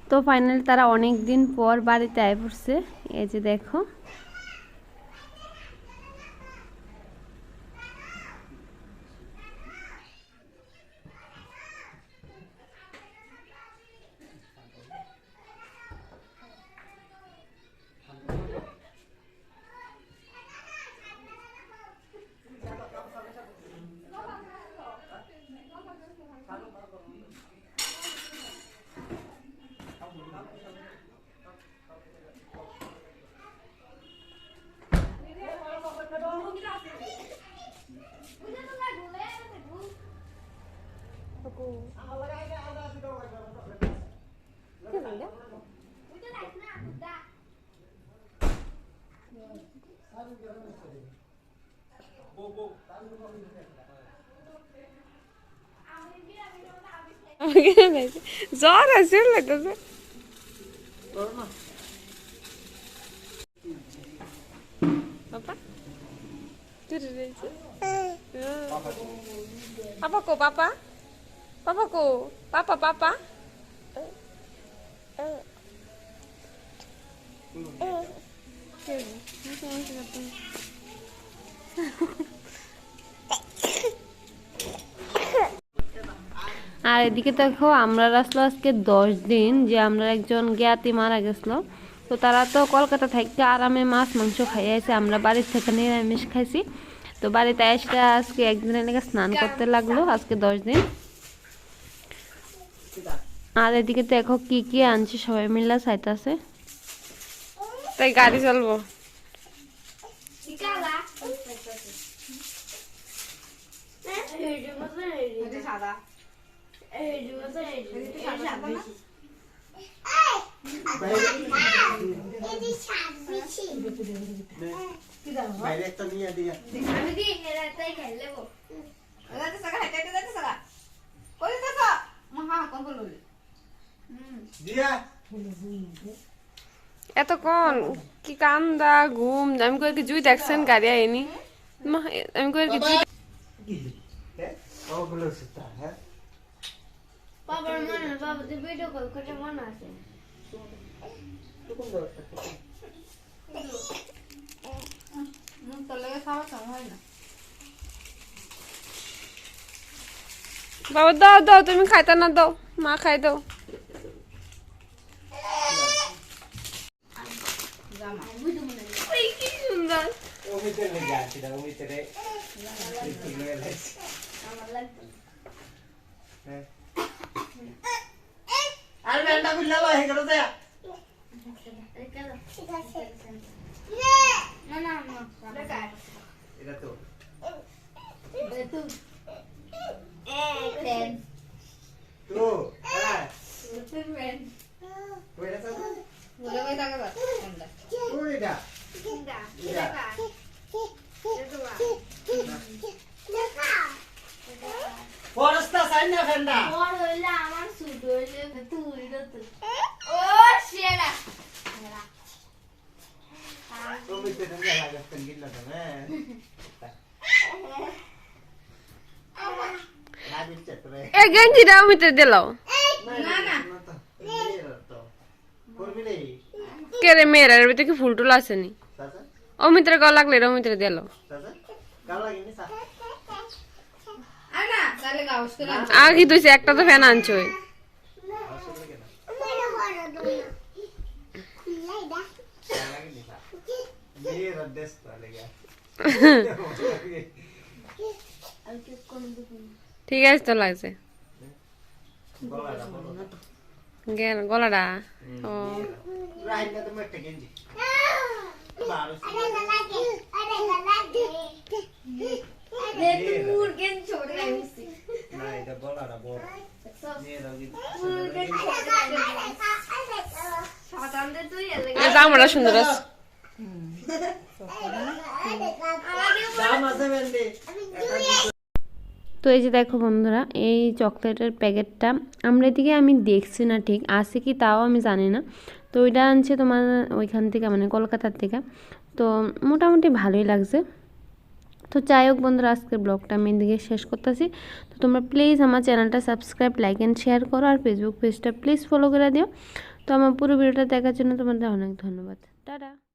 তো ফাইনালি তারা অনেক দিন পর বাড়িতে আয় পড়ছে। এই যে দেখো জ্বর আছে লাগতেছে পাপা পাপা কো পাপা পাপা কো পাপা পাপা আর এদিকে দেখো আমরা আসলো আজকে 10 দিন যে আমরা একজন জ্ঞাতি মারা গেছিল। তো তারা তো কলকাতা থেকে আরামে মাছ মাংস খাইয়ে আছে, আমরা বাড়ির থেকে নিরামিষ খাইছি। তো বাড়িতে এসে আজকে একদিনের লেগে স্নান করতে লাগলো, আজকে 10 দিন। আর এদিকে দেখো কি কি আনছে, সবাই মিলে চাইতেছে, তাই গাড়ি চলবো। এতক্ষণ কি কান্দা ঘুম, আমি কই কি জুই দেখছেন গাড়ি আইনি, আমি কই কি জুই বাবার মনে বাবা তুই ভিডিও কল করে মনে আছে বাবা দাও দাও, তুমি খাইতে না, দাও মা খাই দাও। কি সুন্দর আর বেলটা খুললা লয় হেগেলো যায় না না না এটা তো তুই ফ্রেন্ড তো হ্যাঁ তুই ফ্রেন্ড কইরা তো বলে কই টাকা বাস কোনটা তুই এটা কোনটা টাকা ফরেস্টটা সাইন না ফেন্ডা বড় হইলে আমার সুট হইলে তুই তো ও শেরা তুমি তো না লাগা ফেঙ্গিলা তো হ্যাঁ না দিতে রে এ গেঞ্জিটা অমিতে দিলাও না না করবি রে কে রে মেয়েরা এর ভিতরে কি ফুল টুল আসেনি, চাচা অমিতের গা লাগলে অমিতের দিলাও। চাচা গাল লাগিনি সা আনা তাহলে গাউস করে আগে তুই একটা তো ফ্যান আনছো আসলে কেন লাগিনি সা মেয়ের দেশ তো লাগা ঠিক আছে তো লাগছে গলাটা বলো গেল গলাটা। ও রাইনা তো মেটে গেঞ্জি বারো নে তুই মুরগেন ছোট গাইছি না এটা গলাটা বড় মেয়ের আগে সাতান্দে তুই এলে এই জামাটা সুন্দর আছে। দাম আছে বেন্ডে তো এই যে দেখো বন্ধুরা, এই চকলেটের প্যাকেটটা আমরা এদিকে আমি দেখছি না ঠিক আছে কি তাও আমি জানি না। তো ওইটা আনছে তোমার ওইখান থেকে মানে কলকাতার থেকে। তো মোটামুটি ভালোই লাগছে। তো যাই হোক বন্ধুরা, আজকের ব্লগটা আমি এদিকে শেষ করতেছি। তো তোমরা প্লিজ আমার চ্যানেলটা সাবস্ক্রাইব, লাইক অ্যান্ড শেয়ার করো, আর ফেসবুক পেজটা প্লিজ ফলো করে দিও। তো আমার পুরো ভিডিওটা দেখার জন্য তোমাদের অনেক ধন্যবাদ। টাটা।